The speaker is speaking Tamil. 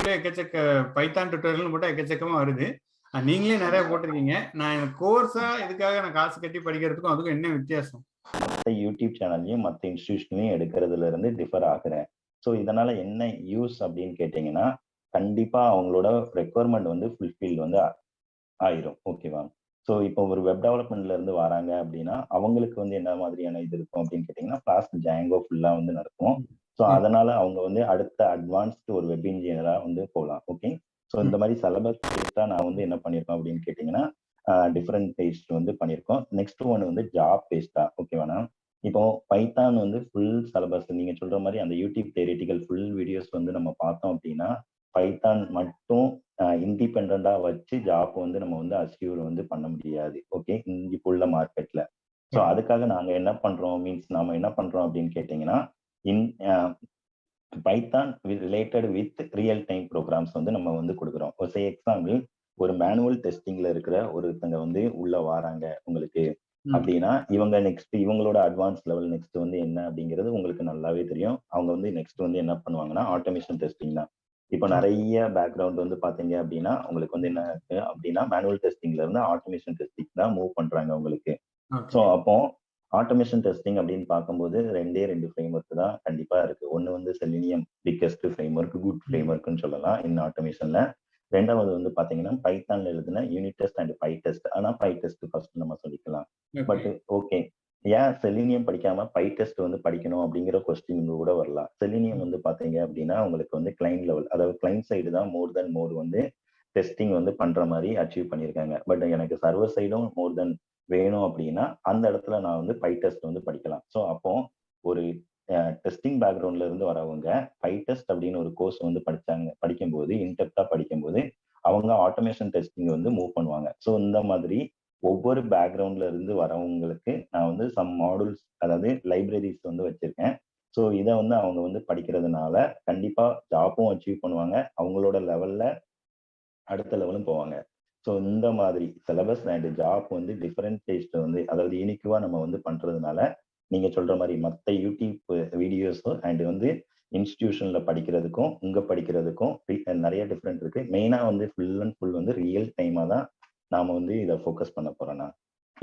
யூடியூப்ல எக்கச்சக்க பைத்தான் டுட்டோரியல் போட்டால் எக்கச்சக்கமா வருது. நீங்களே நிறைய போட்டிருக்கீங்க. நான் எனக்கு கோர்ஸா இதுக்காக நான் காசு கட்டி படிக்கிறதுக்கும் அதுக்கும் என்ன வித்தியாசம்? மற்ற யூடியூப் சேனல்லையும் மற்ற இன்ஸ்டிடியூஷன்லையும் எடுக்கிறதுல இருந்து டிஃபர் ஆகுறேன். ஸோ இதனால என்ன யூஸ் அப்படின்னு கேட்டிங்கன்னா, கண்டிப்பா அவங்களோட ரெக்குவயர்மெண்ட் வந்து ஃபுல்ஃபில் வந்து ஆயிரும். ஓகேவா? ஸோ இப்போ ஒரு வெப் டெவலப்மெண்ட்ல இருந்து வராங்க அப்படின்னா, அவங்களுக்கு வந்து என்ன மாதிரியான இது இருக்கும் அப்படின்னு கேட்டிங்கன்னா, ஃப்ளாஸ்க் ஜாங்கோ ஃபுல்லா வந்து நடக்கும். ஸோ அதனால அவங்க வந்து அடுத்த அட்வான்ஸ்டு ஒரு வெப் இன்ஜினியரா வந்து போகலாம். ஓகே. ஸோ இந்த மாதிரி சிலபஸ் பேஸ்டா நான் வந்து என்ன பண்ணியிருக்கோம் அப்படின்னு கேட்டிங்கன்னா, டிஃப்ரெண்ட் பேஸ்ட் வந்து பண்ணியிருக்கோம். நெக்ஸ்ட் ஒன் வந்து ஜாப் பேஸ்டா. ஓகேவாண்ணா? இப்போ பைத்தான் வந்து ஃபுல் சிலபஸ் நீங்க சொல்ற மாதிரி அந்த யூடியூப் தியரிட்டிக்கல் ஃபுல் வீடியோஸ் வந்து நம்ம பார்த்தோம் அப்படின்னா, பைத்தான் மட்டும் இண்டிபெண்டா வச்சு ஜாப் வந்து நம்ம வந்து அச்சீவ் வந்து பண்ண முடியாது. ஓகே. இப்போ உள்ள மார்க்கெட்ல. ஸோ அதுக்காக நாங்க என்ன பண்றோம் மீன்ஸ் நாம என்ன பண்றோம் அப்படின்னு கேட்டீங்கன்னா, in Python related with real time programs வந்து நம்ம வந்து கொடுக்குறோம். ஒரு எக்ஸாம்பிள், ஒரு மேனுவல் டெஸ்டிங்ல இருக்கிற ஒருத்தங்க வந்து உள்ள வராங்க உங்களுக்கு அப்படின்னா, இவங்க நெக்ஸ்ட் இவங்களோட அட்வான்ஸ் லெவல் நெக்ஸ்ட் வந்து என்ன அப்படிங்கிறது உங்களுக்கு நல்லாவே தெரியும். அவங்க வந்து நெக்ஸ்ட் வந்து என்ன பண்ணுவாங்கன்னா, ஆட்டோமேஷன் டெஸ்டிங் தான். இப்போ நிறைய பேக்ரவுண்ட் வந்து பாத்தீங்க அப்படின்னா, உங்களுக்கு வந்து என்ன இருக்கு அப்படின்னா, மேனுவல் டெஸ்டிங்ல இருந்து ஆட்டோமேஷன் டெஸ்டிங் தான் மூவ் பண்றாங்க உங்களுக்கு. ஸோ அப்போ ஆட்டோமேஷன் டெஸ்டிங் அப்படின்னு பார்க்கும்போது 2 ஃப்ரேம் ஒர்க் தான் கண்டிப்பா இருக்கு. ஒன்னு வந்து Selenium biggest framework, good ஃப்ரேம் ஒர்க்னு சொல்லலாம் இன் ஆட்டோமேஷன்ல. ரெண்டாவது வந்து பாத்தீங்கன்னா பைத்தான்ல எழுதுன unit test and pytest. ஆனா பை டெஸ்ட் ஃபர்ஸ்ட் நம்ம சொல்லிக்கலாம். பட் ஓகே, ஏன் செலினியம் படிக்காம பை டெஸ்ட் வந்து படிக்கணும் அப்படிங்கிற கொஸ்டின் கூட வரலாம். செலினியம் வந்து பாத்தீங்க அப்படின்னா உங்களுக்கு வந்து கிளைண்ட் லெவல், அதாவது கிளைண்ட் சைடு தான் மோர் தென் மோர் வந்து டெஸ்டிங் வந்து பண்ற மாதிரி அச்சீவ் பண்ணியிருக்காங்க. பட் எனக்கு சர்வர் சைடும் மோர் தென் வேணும் அப்படின்னா அந்த இடத்துல நான் வந்து பை டெஸ்ட் வந்து படிக்கலாம். ஸோ அப்போ ஒரு டெஸ்டிங் பேக்ரவுண்ட்ல இருந்து வரவங்க பை டெஸ்ட் அப்படின்னு ஒரு கோர்ஸ் வந்து படிக்கும்போது இன்டெப்தா படிக்கும்போது அவங்க ஆட்டோமேஷன் டெஸ்டிங் வந்து மூவ் பண்ணுவாங்க. ஸோ இந்த மாதிரி ஒவ்வொரு பேக்ரவுண்ட்ல இருந்து வரவங்களுக்கு நான் வந்து சம் மாடல்ஸ், அதாவது லைப்ரரிஸ் வந்து வச்சிருக்கேன். ஸோ இதை வந்து அவங்க வந்து படிக்கிறதுனால கண்டிப்பா ஜாப்பும் அச்சீவ் பண்ணுவாங்க, அவங்களோட லெவல்ல அடுத்த லெவலும் போவாங்க. ஸோ இந்த மாதிரி சிலபஸ் அண்ட் ஜாப் வந்து டிஃபரெண்ட் டேஸ்ட் வந்து, அதாவது யூனிக்குவா நம்ம வந்து பண்றதுனால நீங்க சொல்ற மாதிரி மற்ற யூடியூப் வீடியோஸும் அண்ட் வந்து இன்ஸ்டிடியூஷன்ல படிக்கிறதுக்கும் இங்க படிக்கிறதுக்கும் நிறைய டிஃப்ரெண்ட் இருக்கு. மெயினா வந்து ஃபுல் அண்ட் ஃபுல் வந்து ரியல் டைமா தான் நாம வந்து இதை ஃபோக்கஸ் பண்ண போறோம்னா.